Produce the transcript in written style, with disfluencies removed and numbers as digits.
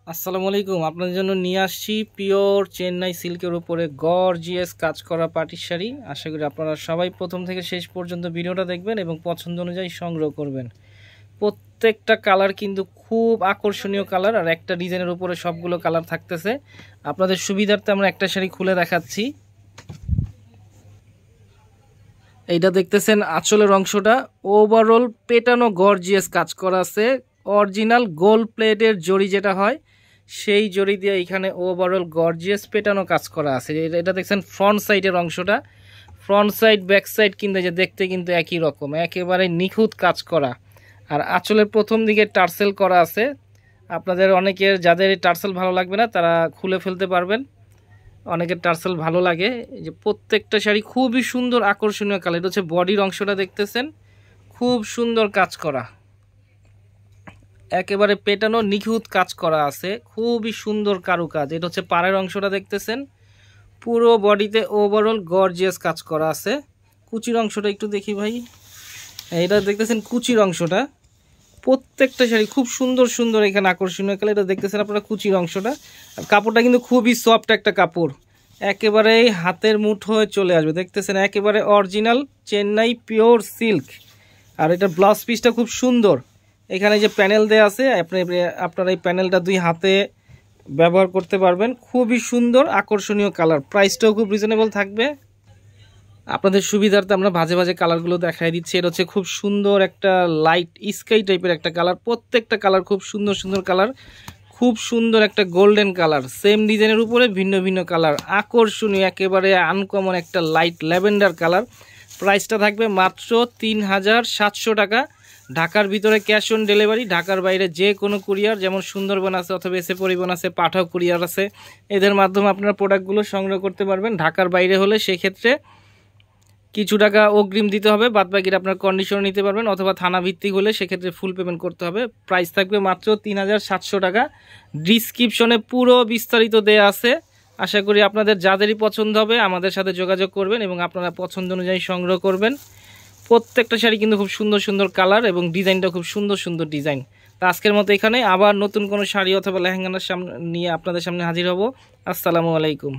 আসসালামু আলাইকুম। আপনাদের জন্য নিয়ে আসছি পিওর চেন্নাই সিল্কের উপরে গর্জিয়াস কাজ করা পাটির শাড়ি। আশা করি আপনারা সবাই প্রথম থেকে শেষ পর্যন্ত ভিডিওটা দেখবেন এবং পছন্দ অনুযায়ী সংগ্রহ করবেন। প্রত্যেকটা কালার কিন্তু খুব আকর্ষণীয় কালার, আর একটা ডিজাইনের উপরে সবগুলো কালার থাকতেছে। আপনাদের সুবিধার্থে আমরা একটা শাড়ি খুলে দেখাচ্ছি। এইটা দেখতেছেন আঁচলের অংশটা ওভারঅল পেটানো গর্জিয়াস কাজ করা আছে। অরিজিনাল গোল্ড প্লেটের জড়ি যেটা হয় সেই জড়ি দিয়ে এখানে ওভারঅল গর্জিয়াস পেটানো কাজ করা আছে। এটা দেখছেন ফ্রন্ট সাইডের অংশটা, ফ্রন্ট সাইড ব্যাক সাইড কিন্তু যে দেখতে কিন্তু একই রকম, একেবারে নিখুঁত কাজ করা। আর আঁচলের প্রথম দিকে টার্সেল করা আছে। আপনাদের অনেকের যাদের টার্সেল ভালো লাগবে না তারা খুলে ফেলতে পারবেন, অনেকের টার্সেল ভালো লাগে। এই যে প্রত্যেকটা শাড়ি খুবই সুন্দর আকর্ষণীয় কালার। এটা হচ্ছে বডির অংশটা দেখতেছেন, খুব সুন্দর কাজ করা, একেবারে পেটানো নিখুঁত কাজ করা আছে, খুবই সুন্দর কারুকাজ। এটা হচ্ছে পাড়ের অংশটা দেখতেছেন, পুরো বডিতে ওভারঅল গর্জিয়াস কাজ করা আছে। কুচির অংশটা একটু দেখি ভাই, এটা দেখতেছেন কুচির অংশটা। প্রত্যেকটা শাড়ি খুব সুন্দর সুন্দর এখানে আকর্ষণীয় কালার। এটা দেখতেছেন আপনারা কুচির অংশটা। আর কাপড়টা কিন্তু খুবই সফট একটা কাপড়, একেবারেই হাতের মুঠোয় চলে আসবে। দেখতেছেন একেবারে অরিজিনাল চেন্নাই পিওর সিল্ক। আর এটা ব্লাউজ পিসটা খুব সুন্দর, এখানে যে প্যানেল দেওয়া আছে আপনারা এই প্যানেলটা দুই হাতে ব্যবহার করতে পারবেন। খুবই সুন্দর আকর্ষণীয় কালার, প্রাইসটাও খুব রিজনেবল থাকবে। আপনাদের সুবিধার্থে আমরা ভাজে ভাজে কালারগুলো দেখাই দিচ্ছি। এটা হচ্ছে খুব সুন্দর একটা লাইট স্কাই টাইপের একটা কালার, প্রত্যেকটা কালার খুব সুন্দর সুন্দর কালার। খুব সুন্দর একটা গোল্ডেন কালার, সেম ডিজাইনের উপরে ভিন্ন ভিন্ন কালার, আকর্ষণীয় একেবারে আনকমন একটা লাইট ল্যাভেন্ডার কালার। প্রাইসটা থাকবে মাত্র ৩,৭০০ টাকা। ঢাকার ভিতরে ক্যাশ অন ডেলিভারি, ঢাকার বাইরে যে কোনো কুরিয়ার, যেমন সুন্দরবন আছে অথবা এসে পরিবহন আছে, পাঠাও কুরিয়ার আছে, এদের মাধ্যমে আপনারা প্রোডাক্টগুলো সংগ্রহ করতে পারবেন। ঢাকার বাইরে হলে সেক্ষেত্রে কিছু টাকা অগ্রিম দিতে হবে, বাদবাকিটা আপনার কন্ডিশনে নিতে পারবেন, অথবা থানা ভিত্তিক হলে সেক্ষেত্রে ফুল পেমেন্ট করতে হবে। প্রাইস থাকবে মাত্র ৩,৭০০ টাকা। ডিসক্রিপশনে পুরো বিস্তারিত দেয়া আছে। আশা করি আপনাদের যাদেরই পছন্দ হবে আমাদের সাথে যোগাযোগ করবেন এবং আপনারা পছন্দ অনুযায়ী সংগ্রহ করবেন। প্রত্যেকটা শাড়ি কিন্তু খুব সুন্দর সুন্দর কালার এবং ডিজাইনটা খুব সুন্দর সুন্দর ডিজাইন। তো আজকের মতো এখানে আবার নতুন কোনো শাড়ি অথবা লেহেঙ্গার সামনে নিয়ে আপনাদের সামনে হাজির হব। আসসালামু আলাইকুম।